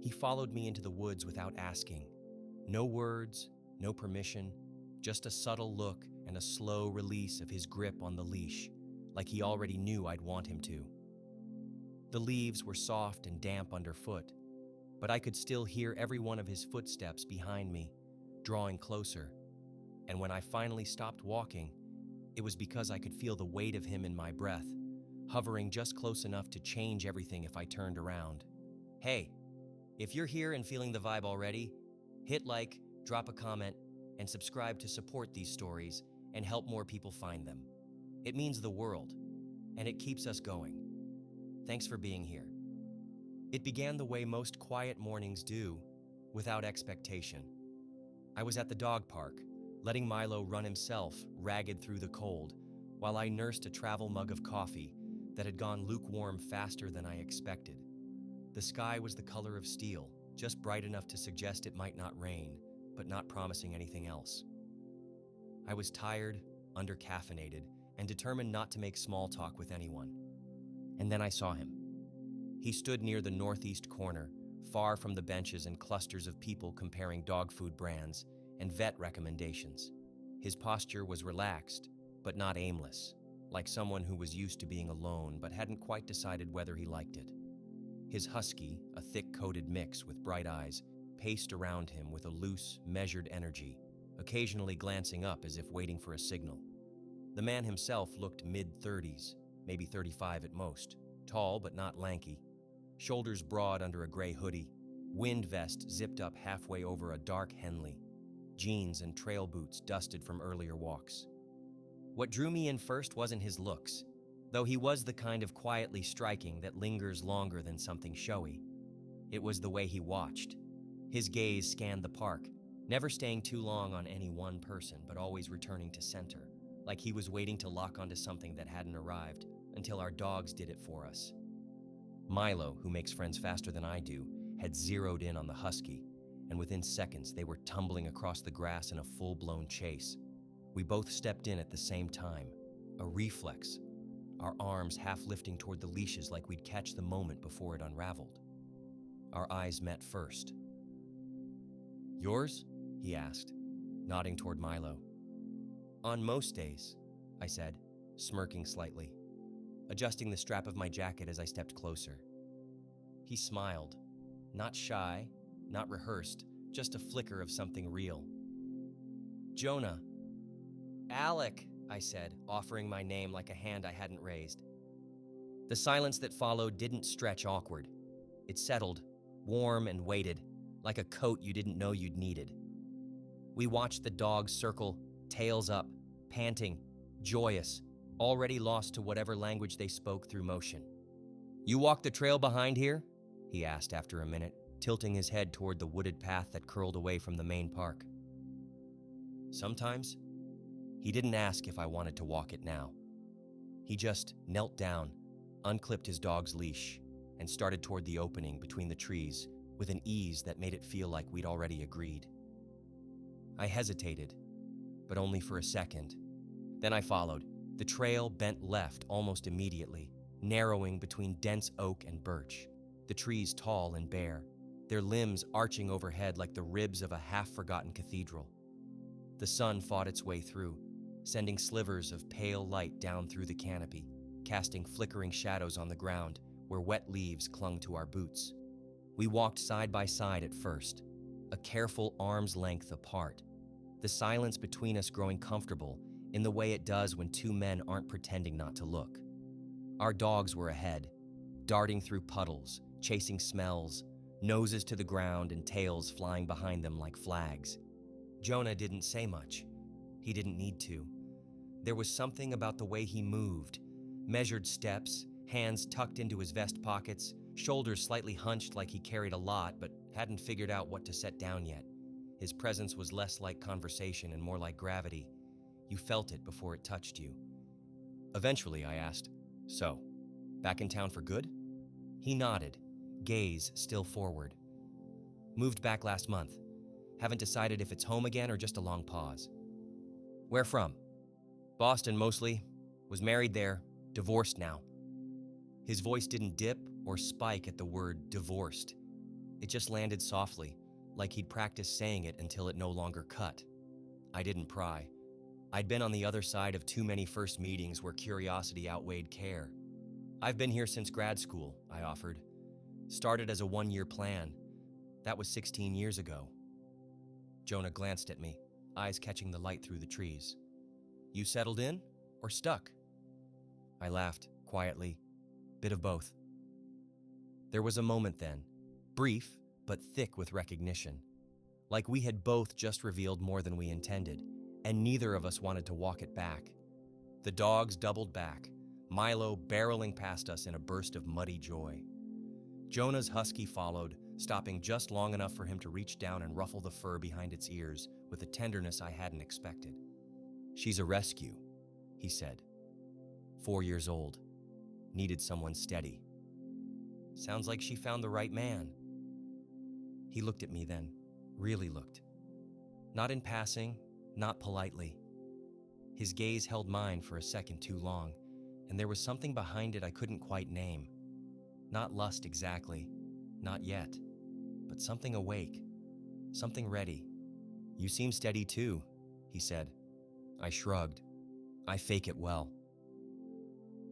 He followed me into the woods without asking. No words, no permission, just a subtle look and a slow release of his grip on the leash, like he already knew I'd want him to. The leaves were soft and damp underfoot, but I could still hear every one of his footsteps behind me, drawing closer. And when I finally stopped walking, it was because I could feel the weight of him in my breath, hovering just close enough to change everything if I turned around. Hey, if you're here and feeling the vibe already, hit like, drop a comment, and subscribe to support these stories and help more people find them. It means the world, and it keeps us going. Thanks for being here. It began the way most quiet mornings do, without expectation. I was at the dog park, letting Milo run himself, ragged through the cold, while I nursed a travel mug of coffee that had gone lukewarm faster than I expected. The sky was the color of steel, just bright enough to suggest it might not rain, but not promising anything else. I was tired, under-caffeinated, and determined not to make small talk with anyone. And then I saw him. He stood near the northeast corner, far from the benches and clusters of people comparing dog food brands and vet recommendations. His posture was relaxed, but not aimless, like someone who was used to being alone but hadn't quite decided whether he liked it. His husky, a thick-coated mix with bright eyes, paced around him with a loose, measured energy, occasionally glancing up as if waiting for a signal. The man himself looked mid-30s, maybe 35 at most, tall but not lanky, shoulders broad under a gray hoodie, wind vest zipped up halfway over a dark Henley, jeans and trail boots dusted from earlier walks. What drew me in first wasn't his looks, though he was the kind of quietly striking that lingers longer than something showy. It was the way he watched. His gaze scanned the park, never staying too long on any one person, but always returning to center, like he was waiting to lock onto something that hadn't arrived until our dogs did it for us. Milo, who makes friends faster than I do, had zeroed in on the husky, and within seconds they were tumbling across the grass in a full-blown chase. We both stepped in at the same time, a reflex, our arms half lifting toward the leashes like we'd catch the moment before it unraveled. Our eyes met first. "Yours?" he asked, nodding toward Milo. "On most days," I said, smirking slightly, adjusting the strap of my jacket as I stepped closer. He smiled, not shy, not rehearsed, just a flicker of something real. "Jonah." "Alec," I said, offering my name like a hand I hadn't raised. The silence that followed didn't stretch awkward. It settled, warm and weighted, like a coat you didn't know you'd needed. We watched the dogs circle, tails up, panting, joyous, already lost to whatever language they spoke through motion. "You walk the trail behind here?" he asked after a minute, tilting his head toward the wooded path that curled away from the main park. Sometimes. He didn't ask if I wanted to walk it now. He just knelt down, unclipped his dog's leash, and started toward the opening between the trees with an ease that made it feel like we'd already agreed. I hesitated, but only for a second. Then I followed. The trail bent left almost immediately, narrowing between dense oak and birch, the trees tall and bare, their limbs arching overhead like the ribs of a half-forgotten cathedral. The sun fought its way through, sending slivers of pale light down through the canopy, casting flickering shadows on the ground where wet leaves clung to our boots. We walked side by side at first, a careful arm's length apart, the silence between us growing comfortable in the way it does when two men aren't pretending not to look. Our dogs were ahead, darting through puddles, chasing smells, noses to the ground and tails flying behind them like flags. Jonah didn't say much. He didn't need to. There was something about the way he moved, measured steps, hands tucked into his vest pockets, shoulders slightly hunched like he carried a lot but hadn't figured out what to set down yet. His presence was less like conversation and more like gravity. You felt it before it touched you. Eventually, I asked, "So, back in town for good?" He nodded, gaze still forward. "Moved back last month. Haven't decided if it's home again or just a long pause." "Where from?" "Boston mostly. Was married there. Divorced now." His voice didn't dip or spike at the word divorced. It just landed softly, like he'd practiced saying it until it no longer cut. I didn't pry. I'd been on the other side of too many first meetings where curiosity outweighed care. I've been here since grad school, I offered. Started as a one-year plan. That was 16 years ago. Jonah glanced at me, eyes catching the light through the trees. You settled in or stuck? I laughed, quietly. Bit of both. There was a moment then, brief but thick with recognition. Like we had both just revealed more than we intended, and neither of us wanted to walk it back. The dogs doubled back, Milo barreling past us in a burst of muddy joy. Jonah's husky followed, stopping just long enough for him to reach down and ruffle the fur behind its ears with a tenderness I hadn't expected. She's a rescue, he said. 4 years old. Needed someone steady. Sounds like she found the right man. He looked at me then, really looked. Not in passing, not politely. His gaze held mine for a second too long, and there was something behind it I couldn't quite name. Not lust exactly, not yet, but something awake, something ready. You seem steady too, he said. I shrugged. I fake it well.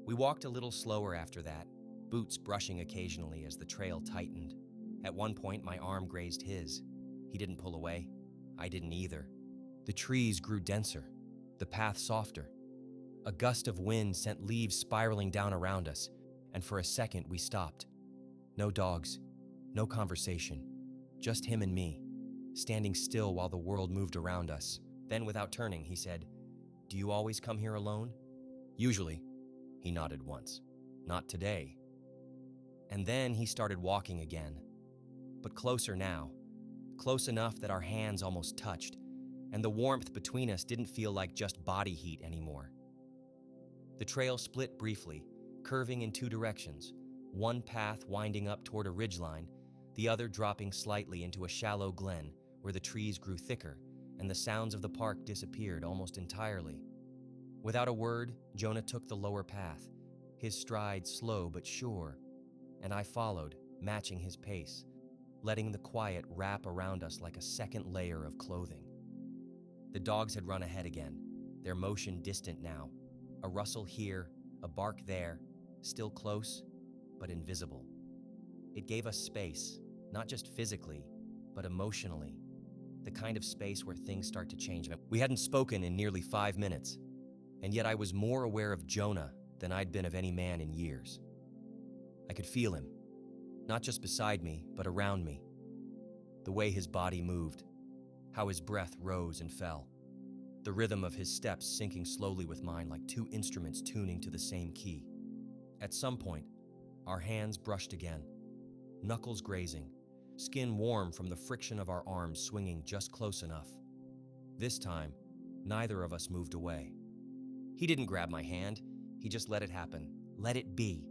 We walked a little slower after that, boots brushing occasionally as the trail tightened. At one point, my arm grazed his. He didn't pull away. I didn't either. The trees grew denser, the path softer. A gust of wind sent leaves spiraling down around us, and for a second we stopped. No dogs, no conversation, just him and me, standing still while the world moved around us. Then, without turning, he said, "Do you always come here alone?" "Usually." He nodded once. "Not today." And then he started walking again, but closer now, close enough that our hands almost touched, and the warmth between us didn't feel like just body heat anymore. The trail split briefly, curving in two directions, one path winding up toward a ridgeline, the other dropping slightly into a shallow glen where the trees grew thicker and the sounds of the park disappeared almost entirely. Without a word, Jonah took the lower path, his stride slow but sure, and I followed, matching his pace, letting the quiet wrap around us like a second layer of clothing. The dogs had run ahead again, their motion distant now, a rustle here, a bark there, still close, but invisible. It gave us space, not just physically, but emotionally, the kind of space where things start to change. We hadn't spoken in nearly 5 minutes, and yet I was more aware of Jonah than I'd been of any man in years. I could feel him, not just beside me, but around me. The way his body moved, how his breath rose and fell, the rhythm of his steps syncing slowly with mine like two instruments tuning to the same key. At some point, our hands brushed again, knuckles grazing, skin warm from the friction of our arms swinging just close enough. This time, neither of us moved away. He didn't grab my hand, he just let it happen, let it be.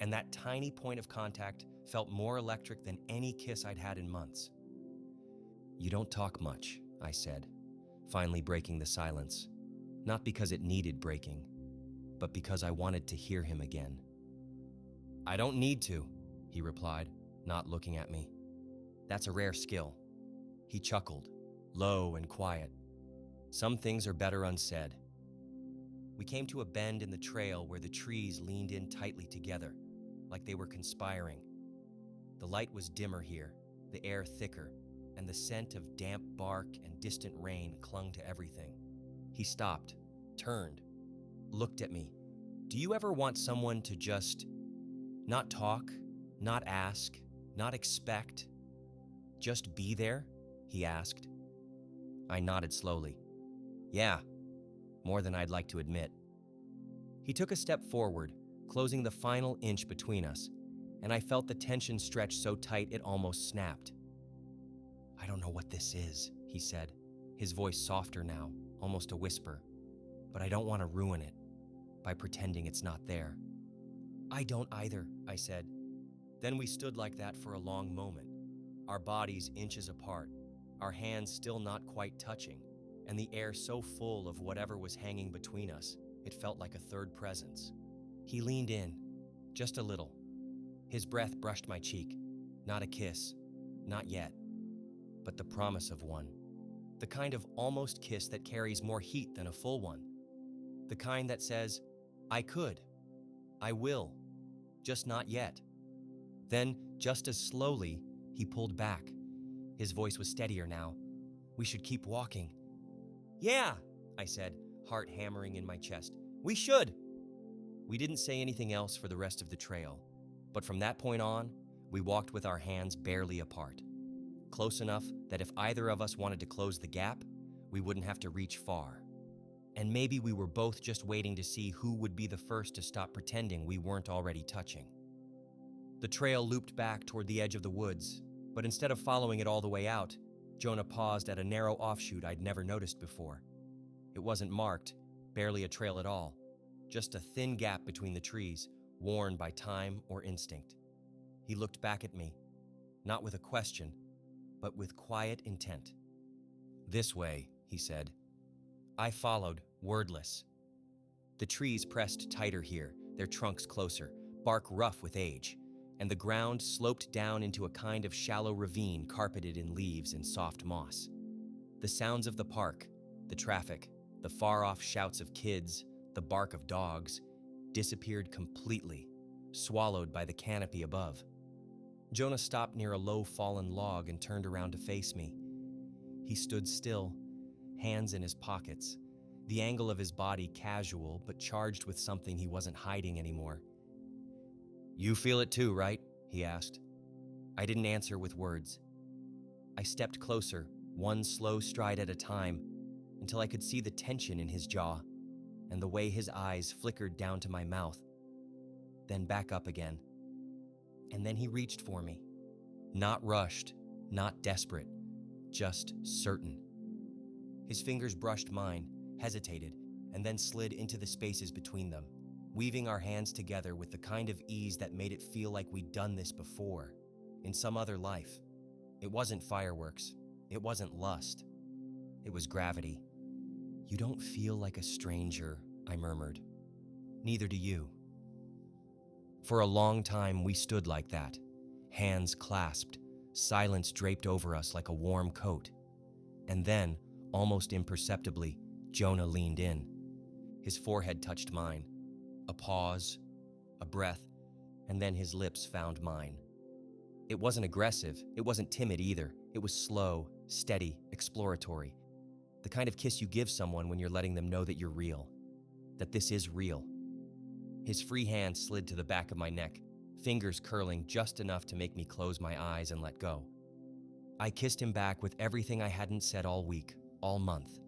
And that tiny point of contact felt more electric than any kiss I'd had in months. "You don't talk much," I said, finally breaking the silence, not because it needed breaking, but because I wanted to hear him again. "I don't need to," he replied, not looking at me. "That's a rare skill." He chuckled, low and quiet. "Some things are better unsaid." We came to a bend in the trail where the trees leaned in tightly together, like they were conspiring. The light was dimmer here, the air thicker, and the scent of damp bark and distant rain clung to everything. He stopped, turned, looked at me. "Do you ever want someone to just not talk, not ask, not expect, just be there?" he asked. I nodded slowly. "Yeah, more than I'd like to admit." He took a step forward, closing the final inch between us, and I felt the tension stretch so tight it almost snapped. "I don't know what this is," he said, his voice softer now, almost a whisper, "but I don't want to ruin it by pretending it's not there." "I don't either," I said. Then we stood like that for a long moment, our bodies inches apart, our hands still not quite touching, and the air so full of whatever was hanging between us, it felt like a third presence. He leaned in, just a little. His breath brushed my cheek, not a kiss, Not yet, but the promise of one. The kind of almost kiss that carries more heat than a full one. The kind that says, I could, I will, just not yet. Then, just as slowly, he pulled back. His voice was steadier now. We should keep walking. Yeah, I said, heart hammering in my chest. We should. We didn't say anything else for the rest of the trail, but from that point on, we walked with our hands barely apart. Close enough that if either of us wanted to close the gap, we wouldn't have to reach far. And maybe we were both just waiting to see who would be the first to stop pretending we weren't already touching. The trail looped back toward the edge of the woods, but instead of following it all the way out, Jonah paused at a narrow offshoot I'd never noticed before. It wasn't marked, barely a trail at all, just a thin gap between the trees, worn by time or instinct. He looked back at me, not with a question, but with quiet intent. This way, he said. I followed, wordless. The trees pressed tighter here, their trunks closer, bark rough with age, and the ground sloped down into a kind of shallow ravine carpeted in leaves and soft moss. The sounds of the park, the traffic, the far-off shouts of kids, the bark of dogs, disappeared completely, swallowed by the canopy above. Jonah stopped near a low fallen log and turned around to face me. He stood still, hands in his pockets, the angle of his body casual but charged with something he wasn't hiding anymore. You feel it too, right? He asked. I didn't answer with words. I stepped closer, one slow stride at a time, until I could see the tension in his jaw and the way his eyes flickered down to my mouth, then back up again. And then he reached for me. Not rushed, not desperate, just certain. His fingers brushed mine, hesitated, and then slid into the spaces between them, weaving our hands together with the kind of ease that made it feel like we'd done this before, in some other life. It wasn't fireworks. It wasn't lust. It was gravity. You don't feel like a stranger, I murmured. Neither do you. For a long time, we stood like that, hands clasped, silence draped over us like a warm coat. And then, almost imperceptibly, Jonah leaned in. His forehead touched mine. A pause, a breath, and then his lips found mine. It wasn't aggressive, it wasn't timid either. It was slow, steady, exploratory. The kind of kiss you give someone when you're letting them know that you're real, that this is real. His free hand slid to the back of my neck, fingers curling just enough to make me close my eyes and let go. I kissed him back with everything I hadn't said all week, all month,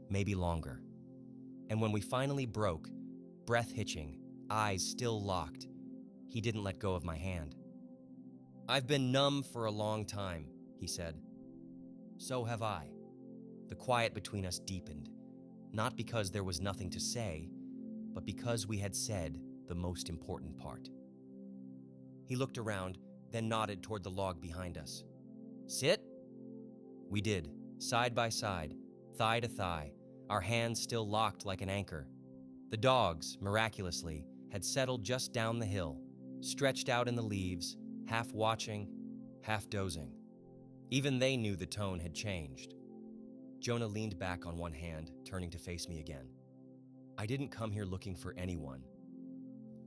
maybe longer. And when we finally broke, breath hitching, eyes still locked, he didn't let go of my hand. I've been numb for a long time, he said. So have I. The quiet between us deepened, not because there was nothing to say, but because we had said the most important part. He looked around, then nodded toward the log behind us. Sit? We did, side by side, thigh to thigh, our hands still locked like an anchor. The dogs, miraculously, had settled just down the hill, stretched out in the leaves, half watching, half dozing. Even they knew the tone had changed. Jonah leaned back on one hand, turning to face me again. I didn't come here looking for anyone.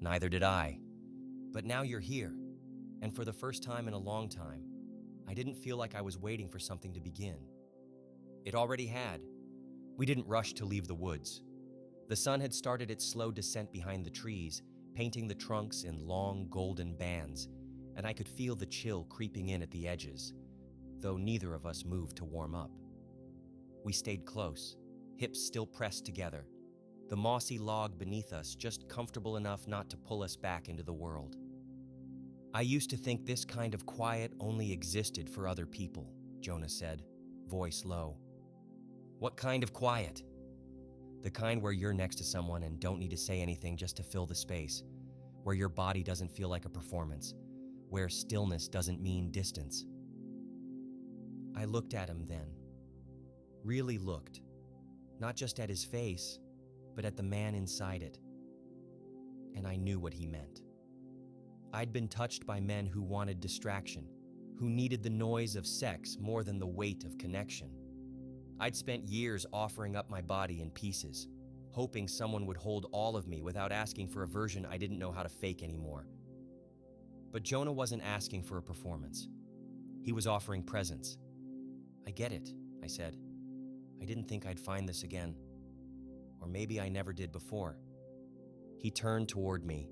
Neither did I. But now you're here, and for the first time in a long time, I didn't feel like I was waiting for something to begin. It already had. We didn't rush to leave the woods. The sun had started its slow descent behind the trees, painting the trunks in long golden bands, and I could feel the chill creeping in at the edges, though neither of us moved to warm up. We stayed close, hips still pressed together, the mossy log beneath us just comfortable enough not to pull us back into the world. I used to think this kind of quiet only existed for other people, Jonah said, voice low. What kind of quiet? The kind where you're next to someone and don't need to say anything just to fill the space, where your body doesn't feel like a performance, where stillness doesn't mean distance. I looked at him then. Really looked, not just at his face, but at the man inside it. And I knew what he meant. I'd been touched by men who wanted distraction, who needed the noise of sex more than the weight of connection. I'd spent years offering up my body in pieces, hoping someone would hold all of me without asking for a version I didn't know how to fake anymore. But Jonah wasn't asking for a performance. He was offering presence. "I get it," I said. "I didn't think I'd find this again. Or maybe I never did before." He turned toward me,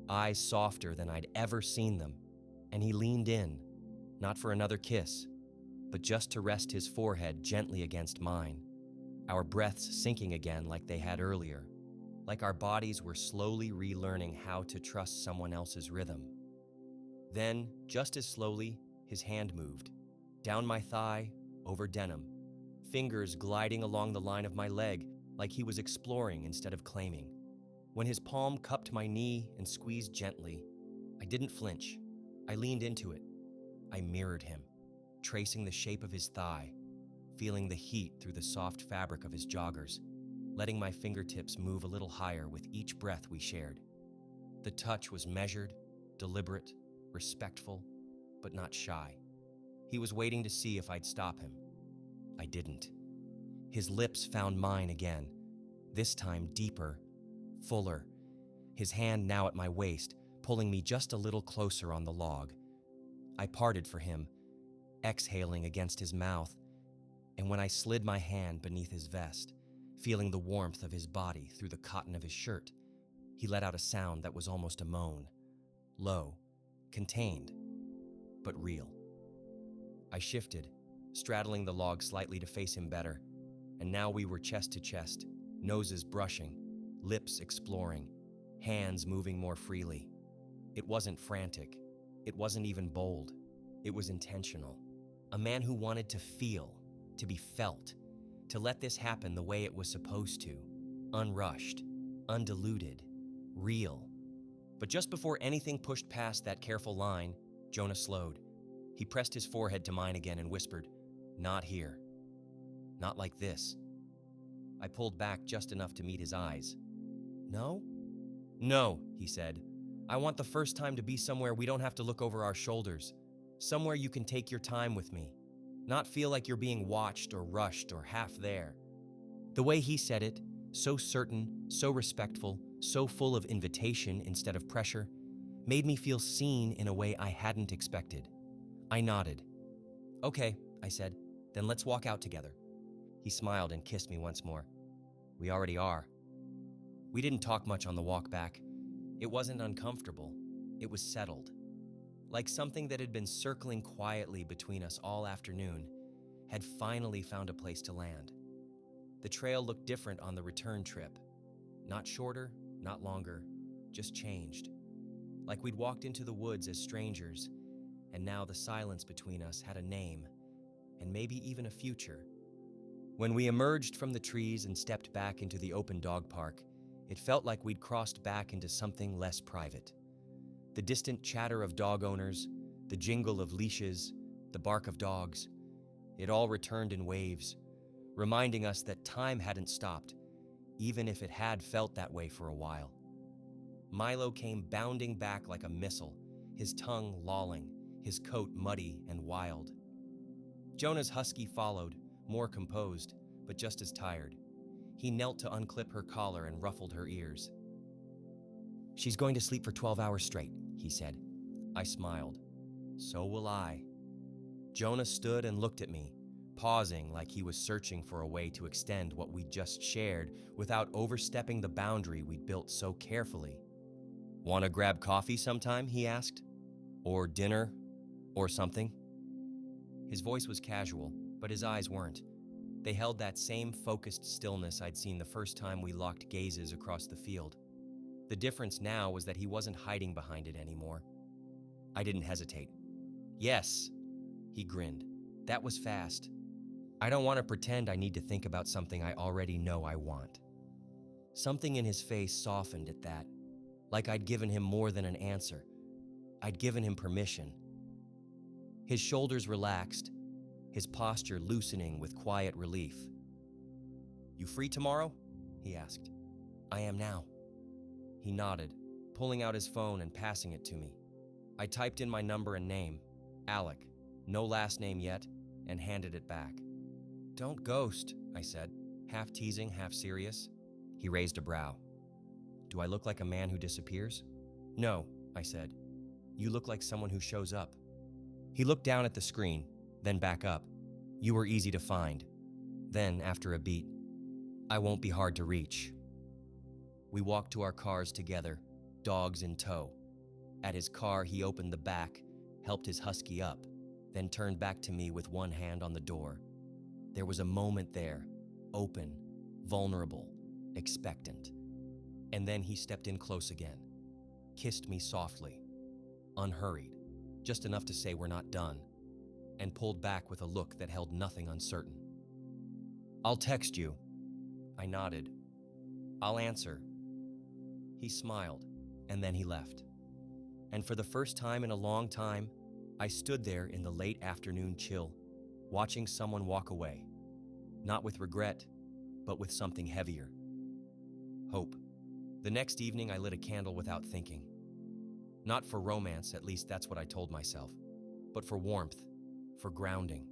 eyes softer than I'd ever seen them, and he leaned in, not for another kiss, but just to rest his forehead gently against mine, our breaths sinking again like they had earlier, like our bodies were slowly relearning how to trust someone else's rhythm. Then, just as slowly, his hand moved, down my thigh, over denim, fingers gliding along the line of my leg like he was exploring instead of claiming. When his palm cupped my knee and squeezed gently, I didn't flinch. I leaned into it. I mirrored him, tracing the shape of his thigh, feeling the heat through the soft fabric of his joggers, letting my fingertips move a little higher with each breath we shared. The touch was measured, deliberate, respectful, but not shy. He was waiting to see if I'd stop him. I didn't. His lips found mine again, this time deeper, fuller, his hand now at my waist, pulling me just a little closer on the log. I parted for him, exhaling against his mouth, and when I slid my hand beneath his vest, feeling the warmth of his body through the cotton of his shirt, he let out a sound that was almost a moan, low, contained, but real. I shifted, straddling the log slightly to face him better, and now we were chest to chest, noses brushing, lips exploring, hands moving more freely. It wasn't frantic. It wasn't even bold. It was intentional. A man who wanted to feel, to be felt, to let this happen the way it was supposed to, unrushed, undiluted, real. But just before anything pushed past that careful line, Jonah slowed. He pressed his forehead to mine again and whispered, "Not here. Not like this." I pulled back just enough to meet his eyes. "No?" "No," he said. "I want the first time to be somewhere we don't have to look over our shoulders. Somewhere you can take your time with me. Not feel like you're being watched or rushed or half there." The way he said it, so certain, so respectful, so full of invitation instead of pressure, made me feel seen in a way I hadn't expected. I nodded. "Okay," I said, "then let's walk out together." He smiled and kissed me once more. "We already are." We didn't talk much on the walk back. It wasn't uncomfortable. It was settled. Like something that had been circling quietly between us all afternoon had finally found a place to land. The trail looked different on the return trip. Not shorter, not longer, just changed. Like we'd walked into the woods as strangers, and now the silence between us had a name, and maybe even a future. When we emerged from the trees and stepped back into the open dog park, it felt like we'd crossed back into something less private. The distant chatter of dog owners, the jingle of leashes, the bark of dogs, it all returned in waves, reminding us that time hadn't stopped, even if it had felt that way for a while. Milo came bounding back like a missile, his tongue lolling, his coat muddy and wild. Jonah's husky followed, more composed, but just as tired. He knelt to unclip her collar and ruffled her ears. "She's going to sleep for 12 hours straight," he said. I smiled. "So will I." Jonah stood and looked at me, pausing like he was searching for a way to extend what we'd just shared without overstepping the boundary we'd built so carefully. "Want to grab coffee sometime?" he asked. "Or dinner? Or something?" His voice was casual, but his eyes weren't. They held that same focused stillness I'd seen the first time we locked gazes across the field. The difference now was that he wasn't hiding behind it anymore. I didn't hesitate. "Yes," he grinned. "That was fast. I don't want to pretend I need to think about something I already know I want." Something in his face softened at that, like I'd given him more than an answer. I'd given him permission. His shoulders relaxed, his posture loosening with quiet relief. "You free tomorrow?" he asked. "I am now." He nodded, pulling out his phone and passing it to me. I typed in my number and name, Alec, no last name yet, and handed it back. "Don't ghost," I said, half teasing, half serious. He raised a brow. "Do I look like a man who disappears?" "No," I said. "You look like someone who shows up." He looked down at the screen, then back up. "You were easy to find." Then, after a beat, "I won't be hard to reach." We walked to our cars together, dogs in tow. At his car, he opened the back, helped his husky up, then turned back to me with one hand on the door. There was a moment there, open, vulnerable, expectant. And then he stepped in close again, kissed me softly, unhurried, just enough to say we're not done, and pulled back with a look that held nothing uncertain. "I'll text you." I nodded. "I'll answer." He smiled, and then he left. And for the first time in a long time, I stood there in the late afternoon chill, watching someone walk away, not with regret, but with something heavier. Hope. The next evening, I lit a candle without thinking. Not for romance, at least that's what I told myself, but for warmth, for grounding,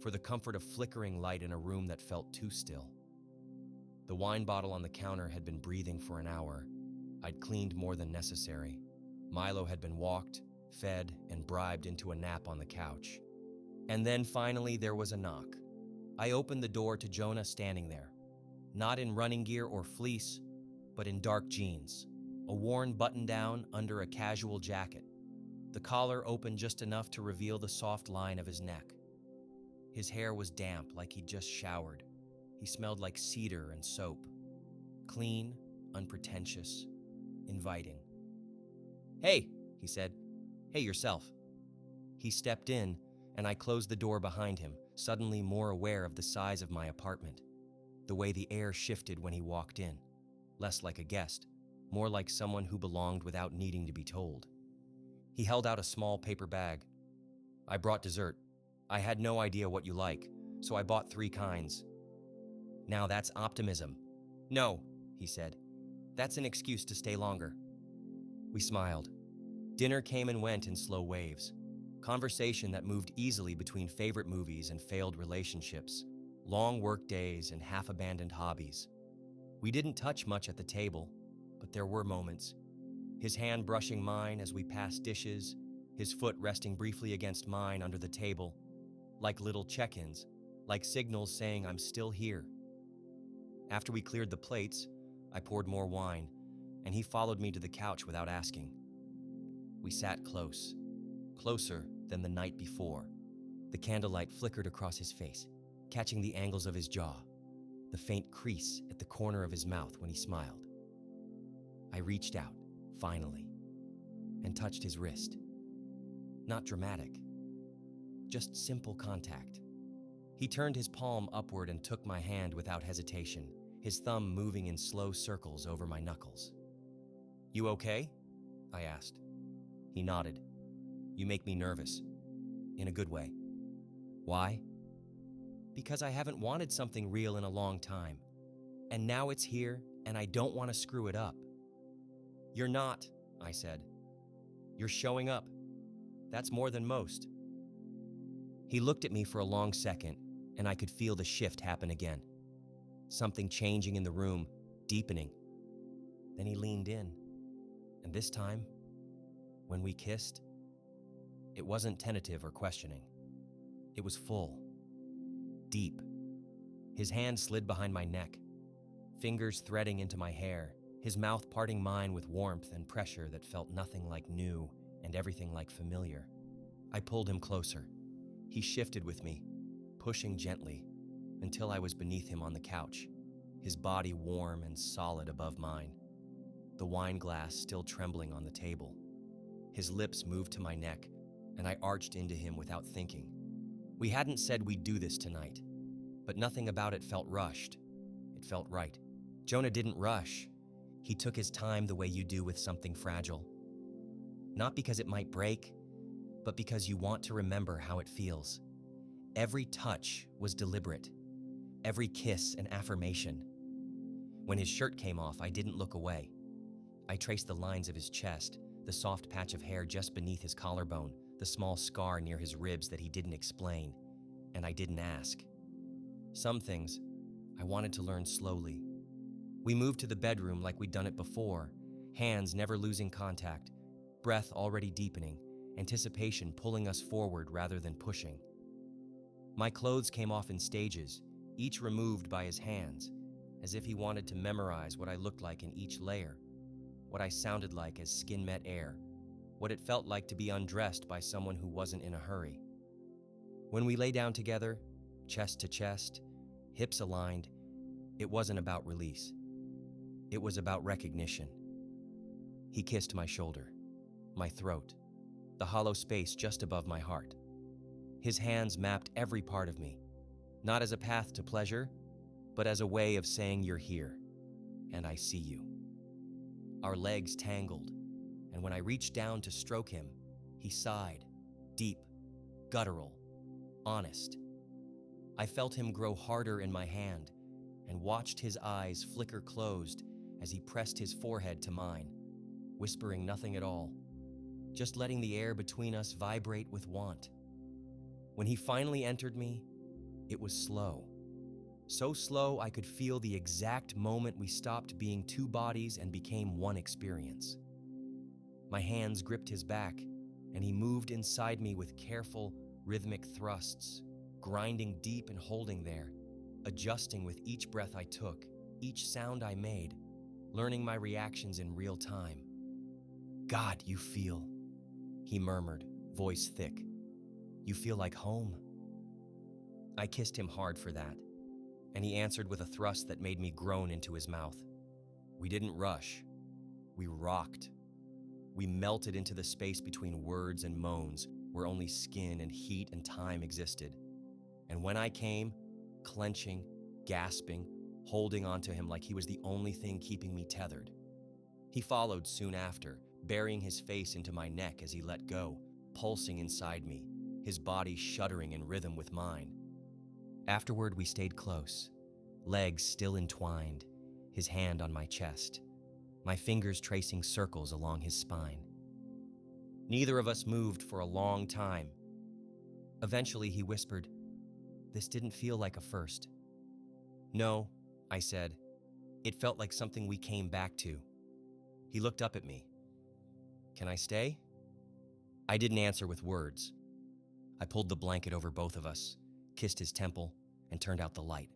for the comfort of flickering light in a room that felt too still. The wine bottle on the counter had been breathing for an hour. I'd cleaned more than necessary. Milo had been walked, fed, and bribed into a nap on the couch. And then finally there was a knock. I opened the door to Jonah standing there, not in running gear or fleece, but in dark jeans, a worn button-down under a casual jacket. The collar opened just enough to reveal the soft line of his neck. His hair was damp, like he'd just showered. He smelled like cedar and soap. Clean, unpretentious, inviting. "Hey," he said. "Hey, yourself." He stepped in, and I closed the door behind him, suddenly more aware of the size of my apartment, the way the air shifted when he walked in, less like a guest, more like someone who belonged without needing to be told. He held out a small paper bag. "I brought dessert. I had no idea what you like, so I bought 3 kinds." "Now that's optimism." "No," he said. "That's an excuse to stay longer." We smiled. Dinner came and went in slow waves. Conversation that moved easily between favorite movies and failed relationships, long work days and half-abandoned hobbies. We didn't touch much at the table, but there were moments. His hand brushing mine as we passed dishes, his foot resting briefly against mine under the table, like little check-ins, like signals saying I'm still here. After we cleared the plates, I poured more wine, and he followed me to the couch without asking. We sat close, closer than the night before. The candlelight flickered across his face, catching the angles of his jaw, the faint crease at the corner of his mouth when he smiled. I reached out, finally, and touched his wrist. Not dramatic, just simple contact. He turned his palm upward and took my hand without hesitation, his thumb moving in slow circles over my knuckles. "You okay?" I asked. He nodded. "You make me nervous. In a good way." "Why?" "Because I haven't wanted something real in a long time. And now it's here, and I don't want to screw it up." "You're not," I said. "You're showing up. That's more than most." He looked at me for a long second, and I could feel the shift happen again. Something changing in the room, deepening. Then he leaned in. And this time, when we kissed, it wasn't tentative or questioning. It was full, deep. His hand slid behind my neck, fingers threading into my hair, his mouth parting mine with warmth and pressure that felt nothing like new and everything like familiar. I pulled him closer. He shifted with me, pushing gently, until I was beneath him on the couch, his body warm and solid above mine, the wine glass still trembling on the table. His lips moved to my neck, and I arched into him without thinking. We hadn't said we'd do this tonight, but nothing about it felt rushed. It felt right. Jonah didn't rush. He took his time the way you do with something fragile. Not because it might break, but because you want to remember how it feels. Every touch was deliberate. Every kiss an affirmation. When his shirt came off, I didn't look away. I traced the lines of his chest, the soft patch of hair just beneath his collarbone, the small scar near his ribs that he didn't explain, and I didn't ask. Some things I wanted to learn slowly. We moved to the bedroom like we'd done it before, hands never losing contact, breath already deepening, anticipation pulling us forward rather than pushing. My clothes came off in stages, each removed by his hands, as if he wanted to memorize what I looked like in each layer, what I sounded like as skin met air, what it felt like to be undressed by someone who wasn't in a hurry. When we lay down together, chest to chest, hips aligned, it wasn't about release. It was about recognition. He kissed my shoulder, my throat, the hollow space just above my heart. His hands mapped every part of me, not as a path to pleasure, but as a way of saying you're here, and I see you. Our legs tangled, and when I reached down to stroke him, he sighed, deep, guttural, honest. I felt him grow harder in my hand and watched his eyes flicker closed as he pressed his forehead to mine, whispering nothing at all, just letting the air between us vibrate with want. When he finally entered me, it was slow. So slow I could feel the exact moment we stopped being two bodies and became one experience. My hands gripped his back, and he moved inside me with careful, rhythmic thrusts, grinding deep and holding there, adjusting with each breath I took, each sound I made, learning my reactions in real time. "God, you feel," he murmured, voice thick. "You feel like home." I kissed him hard for that, and he answered with a thrust that made me groan into his mouth. We didn't rush. We rocked. We melted into the space between words and moans, where only skin and heat and time existed. And when I came, clenching, gasping, holding onto him like he was the only thing keeping me tethered. He followed soon after, burying his face into my neck as he let go, pulsing inside me, his body shuddering in rhythm with mine. Afterward, we stayed close, legs still entwined, his hand on my chest, my fingers tracing circles along his spine. Neither of us moved for a long time. Eventually, he whispered, "This didn't feel like a first." "No," I said. "It felt like something we came back to." He looked up at me. "Can I stay?" I didn't answer with words. I pulled the blanket over both of us, kissed his temple, and turned out the light.